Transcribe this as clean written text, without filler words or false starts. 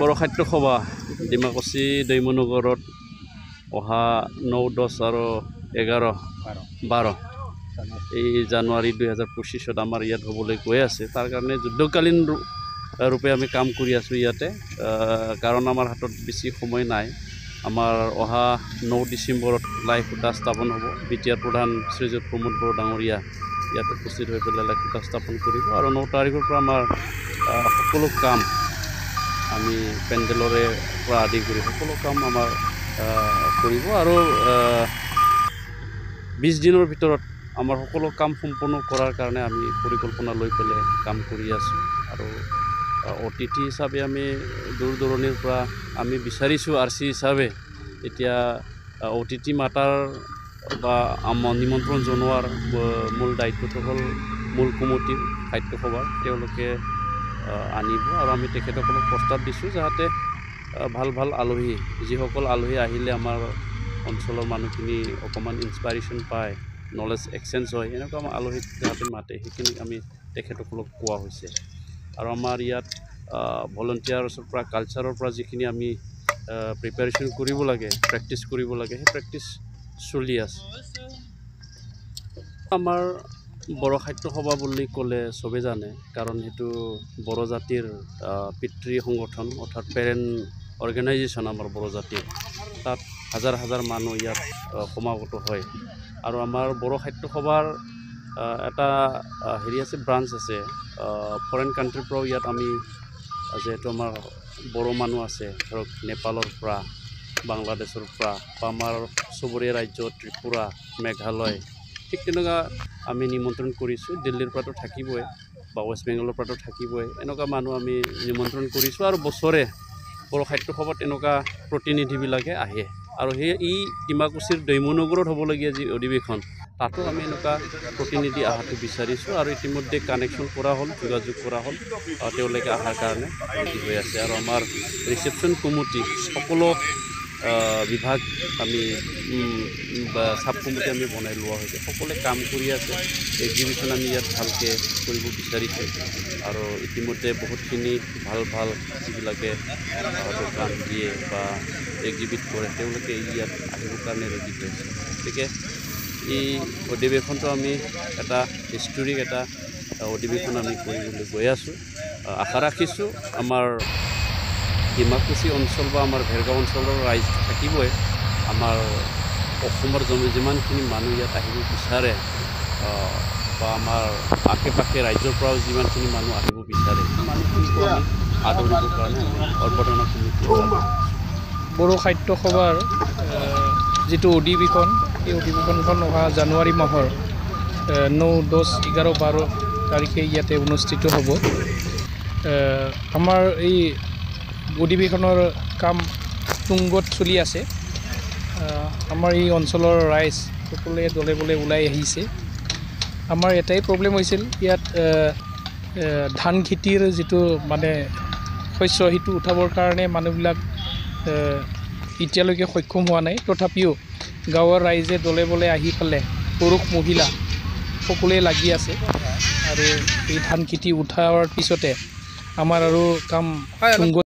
বড়খাদ্য সভা ডিমাকুচি দৈমনগৰত অহা 9, 10 আৰু 11, 12 এই জানুৱাৰী 2025 আমাৰ ইয়াত হ'বলৈ গৈ আছে। তাৰ কাৰণে যুদ্ধকালীন ৰূপে আমি কাম কৰি আছোঁ ইয়াতে, কাৰণ আমাৰ হাতত বেছি সময় নাই। আমাৰ অহা 9 ডিচেম্বৰত লাই খুঁটা স্থাপন হ'ব। বিটিআৰ প্ৰধান শ্ৰীযুত প্ৰমোদ বড়ো ডাঙৰীয়া ইয়াত উপস্থিত হৈ পেলাই লাই খুঁটা স্থাপন কৰিব। আৰু 9 তাৰিখৰ পৰা আমাৰ সকলো কাম আমি পেণ্ডেলৰে পৰা আদি কৰি সকলো কাম আমাৰ কৰিব। আৰু 20 দিনৰ ভিতৰত আমাৰ সকলো কাম সম্পূৰ্ণ কৰাৰ কাৰণে আমি পৰিকল্পনা লৈ পেলাই কাম কৰি আছোঁ। আৰু অতিথি হিচাপে আমি দূৰ দূৰণিৰ পৰা আমি বিচাৰিছোঁ RC হিচাপে এতিয়া অতিথি মাতাৰ বা নিমন্ত্ৰণ জনোৱাৰ মূল দায়িত্বটো হ'ল মূল কমিটিৰ খাদ্য সভাৰ। তেওঁলোকে আনিব আৰু আমি তেখেতসকলক প্ৰস্তাৱ দিছোঁ যাতে ভাল আলহী, যিসকল আলহী আহিলে আমাৰ অঞ্চলৰ মানুহখিনি অকণমান ইনস্পাইৰেশ্যন পায়, নলেজ এক্সচেঞ্জ হয়, এনেকুৱা আমাৰ আলহীক যাতে মাতে সেইখিনি আমি তেখেতসকলক কোৱা হৈছে। আৰু আমাৰ ইয়াত ভলণ্টিয়াৰ্ছৰ পৰা কালচাৰৰ পৰা যিখিনি আমি প্ৰিপাৰেশ্যন কৰিব লাগে, প্ৰেক্টিছ কৰিব লাগে, সেই প্ৰেক্টিছ চলি আছে। আমাৰ বড়ো খাদ্য সভা বুলি ক'লে চবে জানে, কাৰণ সেইটো বড়ো জাতিৰ পিতৃ সংগঠন অৰ্থাৎ পেৰেণ্ট অৰ্গেনাইজেশ্যন আমাৰ বড়ো জাতিৰ। তাত হাজাৰ হাজাৰ মানুহ ইয়াত সমাগত হয়। আৰু আমাৰ বড়ো খাদ্য সভাৰ এটা হেৰি আছে, ব্ৰাঞ্চ আছে ফৰেইন কাণ্ট্ৰিৰ পৰাও ইয়াত আমি, যিহেতু আমাৰ বড়ো মানুহ আছে ধৰক নেপালৰ পৰা, বাংলাদেশৰ পৰা, বা আমাৰ চুবুৰীয়া ৰাজ্য ত্ৰিপুৰা, মেঘালয়, ঠিক তেনেকুৱা আমি নিমন্ত্ৰণ কৰিছোঁ। দিল্লীৰ পৰাতো থাকিবই বা ৱেষ্ট বেংগলৰ পৰাতো থাকিবই, এনেকুৱা মানুহ আমি নিমন্ত্ৰণ কৰিছোঁ। আৰু বছৰে বড়ো খাদ্য সভাত এনেকুৱা প্ৰতিনিধিবিলাকে আহে। আৰু এই ডিমাকুচিৰ দৈমনগৰত হ'বলগীয়া যি অধিৱেশন, তাতো আমি এনেকুৱা প্ৰতিনিধি অহাটো বিচাৰিছোঁ। আৰু ইতিমধ্যে কানেকশ্যন কৰা হ'ল, যোগাযোগ কৰা হ'ল, তেওঁলোকে অহাৰ কাৰণে ৰেডি হৈ আছে। আৰু আমাৰ ৰিচেপশ্যন কমিটি সকলো বিভাগ আমি চাব কমিটি আমি বনাই লোৱা হৈছে, সকলোৱে কাম কৰি আছে। এক্সিবিশ্যন আমি ইয়াত ভালকৈ কৰিব বিচাৰিছোঁ। আৰু ইতিমধ্যে বহুতখিনি ভাল যিবিলাকে দোকান দিয়ে বা এক্সিবিট কৰে, তেওঁলোকে ইয়াত আহিবৰ কাৰণে ৰেডি হৈ আছে। গতিকে এই অধিৱেশনটো আমি এটা হিষ্টৰিক এটা অধিৱেশন আমি কৰিবলৈ গৈ আছোঁ। আশা ৰাখিছোঁ আমাৰ ডিমাকুচি অঞ্চল বা আমাৰ ভেৰগাঁও অঞ্চলৰ ৰাইজ থাকিবই, আমাৰ অসমৰ যিমানখিনি মানুহ ইয়াত আহিব বিচাৰে বা আমাৰ আশে পাশে ৰাজ্যৰ পৰাও যিমানখিনি মানুহ আহিব বিচাৰে, মানুহখিনিকো আমি আদৰিবৰ কাৰণে অৰ্বধনা কমিটি বড়ো খাদ্য সভাৰ যিটো অধিৱেশন, এই অধিৱেশনখন অহা জানুৱাৰী মাহৰ 9, 10, 11, 12 তাৰিখে ইয়াতে অনুষ্ঠিত হ'ব। আমাৰ এই অধিৱেশনৰ কাম তুংগত চলি আছে। আমাৰ এই অঞ্চলৰ ৰাইজ সকলোৱে দলে বলে ওলাই আহিছে। আমাৰ এটাই প্ৰব্লেম হৈছিল, ইয়াত ধান খেতিৰ যিটো মানে শস্য, সেইটো উঠাবৰ কাৰণে মানুহবিলাক এতিয়ালৈকে সক্ষম হোৱা নাই। তথাপিও গাঁৱৰ ৰাইজে দলে বলে আহি পেলাই পুৰুষ মহিলা সকলোৱে লাগি আছে। আৰু এই ধান খেতি উঠাৰ পিছতে আমাৰ আৰু কাম তুংগত